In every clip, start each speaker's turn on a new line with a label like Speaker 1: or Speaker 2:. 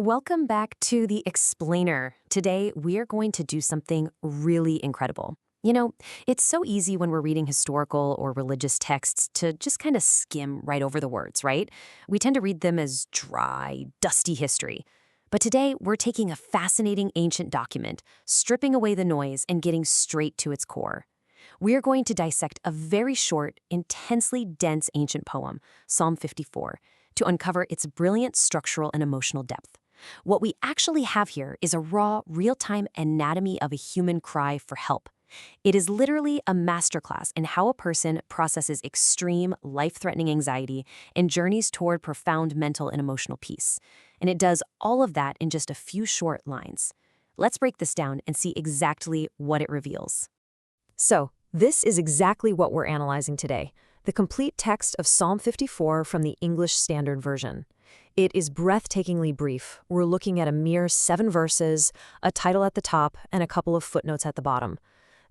Speaker 1: Welcome back to The Explainer. Today, we are going to do something really incredible. It's so easy when we're reading historical or religious texts to just kind of skim right over the words, right? We tend to read them as dry, dusty history. But today, we're taking a fascinating ancient document, stripping away the noise and getting straight to its core. We are going to dissect a very short, intensely dense ancient poem, Psalm 54, to uncover its brilliant structural and emotional depth. What we actually have here is a raw, real-time anatomy of a human cry for help. It is literally a masterclass in how a person processes extreme, life-threatening anxiety and journeys toward profound mental and emotional peace. And it does all of that in just a few short lines. Let's break this down and see exactly what it reveals.
Speaker 2: So, this is exactly what we're analyzing today, the complete text of Psalm 54 from the English Standard Version. It is breathtakingly brief. We're looking at a mere 7 verses, a title at the top, and a couple of footnotes at the bottom.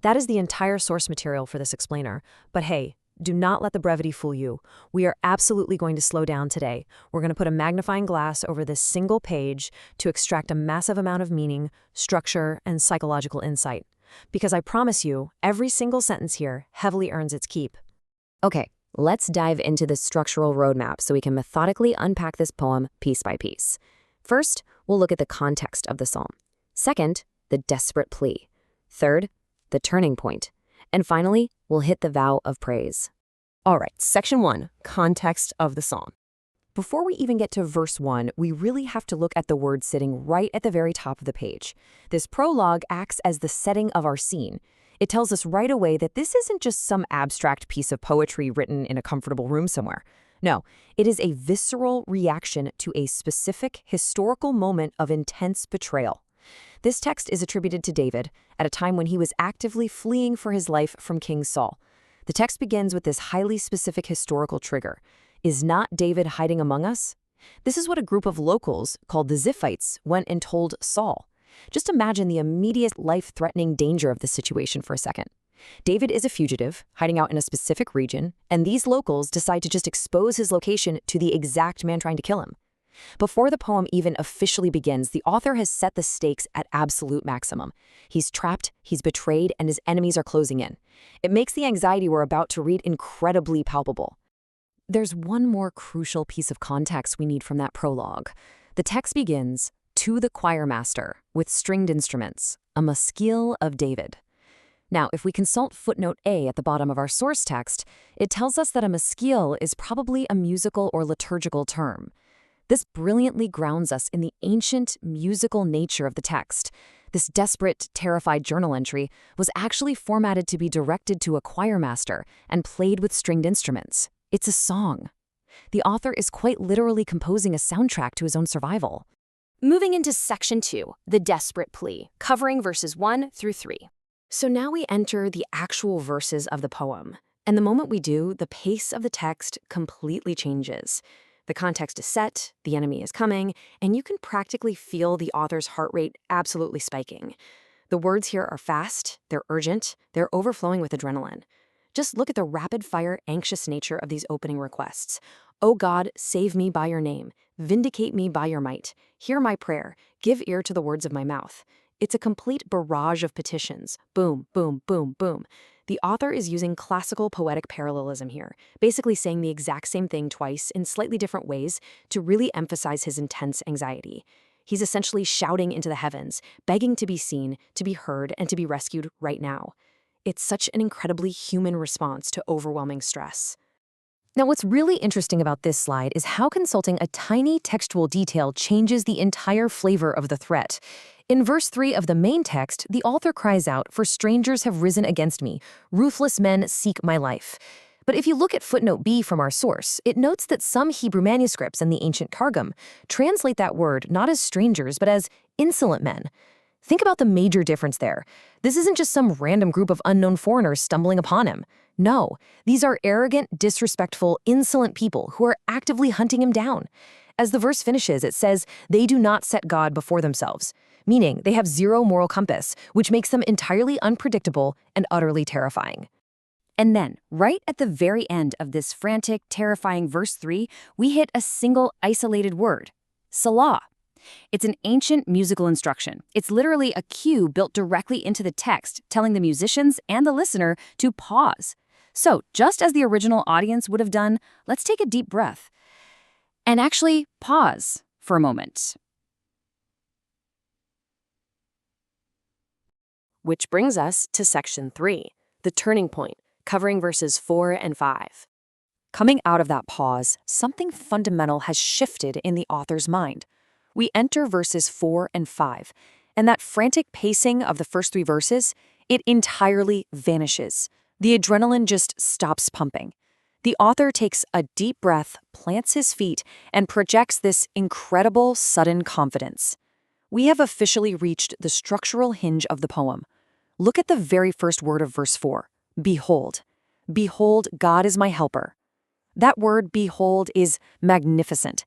Speaker 2: That is the entire source material for this explainer. But hey, do not let the brevity fool you. We are absolutely going to slow down today. We're going to put a magnifying glass over this single page to extract a massive amount of meaning, structure, and psychological insight. Because I promise you, every single sentence here heavily earns its keep.
Speaker 1: Okay, let's dive into the structural roadmap so we can methodically unpack this poem piece by piece. First, we'll look at the context of the psalm. Second, the desperate plea. Third, the turning point. And finally, we'll hit the vow of praise. All right, section 1, context of the psalm. Before we even get to verse 1, we really have to look at the word sitting right at the very top of the page. This prologue acts as the setting of our scene. It tells us right away that this isn't just some abstract piece of poetry written in a comfortable room somewhere. No, it is a visceral reaction to a specific historical moment of intense betrayal. This text is attributed to David at a time when he was actively fleeing for his life from King Saul. The text begins with this highly specific historical trigger. Is not David hiding among us? This is what a group of locals, called the Ziphites, went and told Saul. Just imagine the immediate life-threatening danger of this situation for a second. David is a fugitive, hiding out in a specific region, and these locals decide to just expose his location to the exact man trying to kill him. Before the poem even officially begins, the author has set the stakes at absolute maximum. He's trapped, he's betrayed, and his enemies are closing in. It makes the anxiety we're about to read incredibly palpable. There's one more crucial piece of context we need from that prologue. The text begins, "To the choir master, with stringed instruments, a maskil of David." Now, if we consult footnote A at the bottom of our source text, it tells us that a maskil is probably a musical or liturgical term. This brilliantly grounds us in the ancient musical nature of the text. This desperate, terrified journal entry was actually formatted to be directed to a choir master and played with stringed instruments. It's a song. The author is quite literally composing a soundtrack to his own survival. Moving into section 2, the desperate plea, covering verses 1 through 3. So now we enter the actual verses of the poem. And the moment we do, the pace of the text completely changes. The context is set, the enemy is coming, and you can practically feel the author's heart rate absolutely spiking. The words here are fast, they're urgent, they're overflowing with adrenaline. Just look at the rapid-fire, anxious nature of these opening requests. "O God, save me by your name. Vindicate me by your might. Hear my prayer. Give ear to the words of my mouth." It's a complete barrage of petitions. Boom, boom, boom, boom. The author is using classical poetic parallelism here, basically saying the exact same thing twice in slightly different ways to really emphasize his intense anxiety. He's essentially shouting into the heavens, begging to be seen, to be heard, and to be rescued right now. It's such an incredibly human response to overwhelming stress. Now, what's really interesting about this slide is how consulting a tiny textual detail changes the entire flavor of the threat. In verse 3 of the main text, the author cries out, "For strangers have risen against me. Ruthless men seek my life." But if you look at footnote B from our source, it notes that some Hebrew manuscripts and the ancient Targum translate that word not as strangers, but as insolent men. Think about the major difference there. This isn't just some random group of unknown foreigners stumbling upon him. No, these are arrogant, disrespectful, insolent people who are actively hunting him down. As the verse finishes, it says, "They do not set God before themselves," meaning they have zero moral compass, which makes them entirely unpredictable and utterly terrifying. And then, right at the very end of this frantic, terrifying verse 3, we hit a single isolated word, Salah.
Speaker 3: It's an ancient musical instruction. It's literally a cue built directly into the text, telling the musicians and the listener to pause. So, just as the original audience would have done, let's take a deep breath and actually pause for a moment.
Speaker 2: Which brings us to section 3, the turning point, covering verses 4 and 5. Coming out of that pause, something fundamental has shifted in the author's mind. We enter verses 4 and 5, and that frantic pacing of the first 3 verses, it entirely vanishes. The adrenaline just stops pumping. The author takes a deep breath, plants his feet, and projects this incredible, sudden confidence. We have officially reached the structural hinge of the poem. Look at the very first word of verse 4, behold. Behold, God is my helper. That word, behold, is magnificent.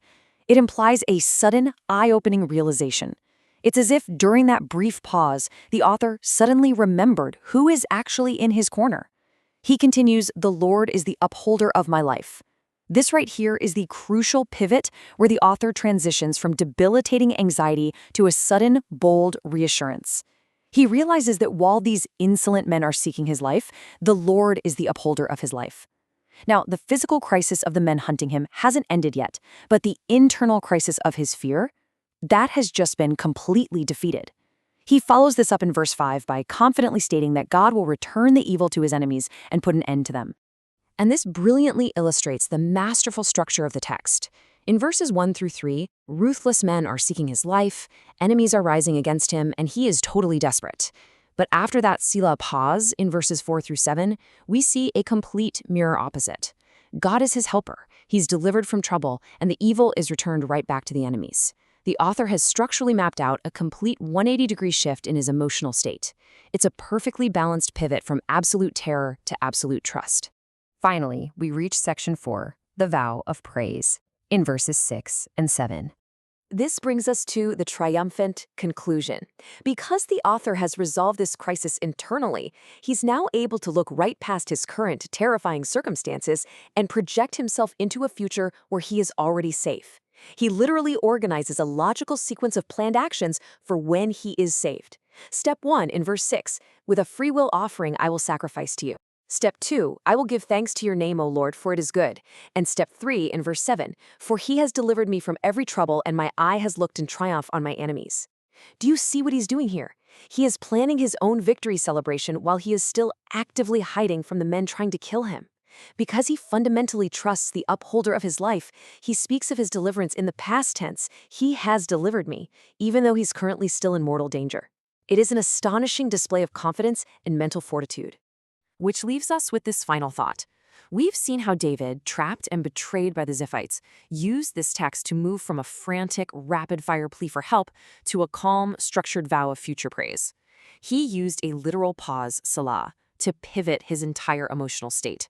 Speaker 2: It implies a sudden, eye-opening realization. It's as if during that brief pause, the author suddenly remembered who is actually in his corner. He continues, the Lord is the upholder of my life. This right here is the crucial pivot where the author transitions from debilitating anxiety to a sudden, bold reassurance. He realizes that while these insolent men are seeking his life, the Lord is the upholder of his life. Now, the physical crisis of the men hunting him hasn't ended yet, but the internal crisis of his fear, that has just been completely defeated. He follows this up in verse 5 by confidently stating that God will return the evil to his enemies and put an end to them.
Speaker 1: And this brilliantly illustrates the masterful structure of the text. In verses 1 through 3, ruthless men are seeking his life, enemies are rising against him, and he is totally desperate. But after that Selah pause in verses 4 through 7, we see a complete mirror opposite. God is his helper, he's delivered from trouble, and the evil is returned right back to the enemies. The author has structurally mapped out a complete 180-degree shift in his emotional state. It's a perfectly balanced pivot from absolute terror to absolute trust.
Speaker 3: Finally, we reach section 4, the vow of praise, in verses 6 and 7.
Speaker 2: This brings us to the triumphant conclusion. Because the author has resolved this crisis internally, he's now able to look right past his current terrifying circumstances and project himself into a future where he is already safe. He literally organizes a logical sequence of planned actions for when he is saved. Step 1 in verse 6, with a free will offering I will sacrifice to you. Step 2, I will give thanks to your name, O Lord, for it is good. And step 3 in verse 7, for he has delivered me from every trouble and my eye has looked in triumph on my enemies. Do you see what he's doing here? He is planning his own victory celebration while he is still actively hiding from the men trying to kill him. Because he fundamentally trusts the upholder of his life, he speaks of his deliverance in the past tense. He has delivered me, even though he's currently still in mortal danger. It is an astonishing display of confidence and mental fortitude. Which leaves us with this final thought. We've seen how David, trapped and betrayed by the Ziphites, used this text to move from a frantic, rapid-fire plea for help to a calm, structured vow of future praise. He used a literal pause, Selah, to pivot his entire emotional state.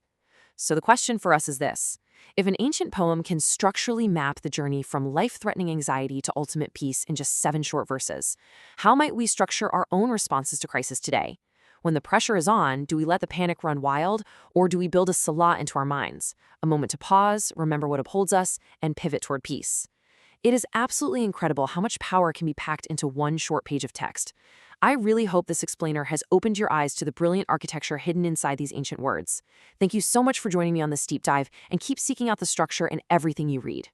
Speaker 2: So the question for us is this. If an ancient poem can structurally map the journey from life-threatening anxiety to ultimate peace in just 7 short verses, how might we structure our own responses to crisis today? When the pressure is on, do we let the panic run wild, or do we build a Selah into our minds? A moment to pause, remember what upholds us, and pivot toward peace. It is absolutely incredible how much power can be packed into one short page of text. I really hope this explainer has opened your eyes to the brilliant architecture hidden inside these ancient words. Thank you so much for joining me on this deep dive, and keep seeking out the structure in everything you read.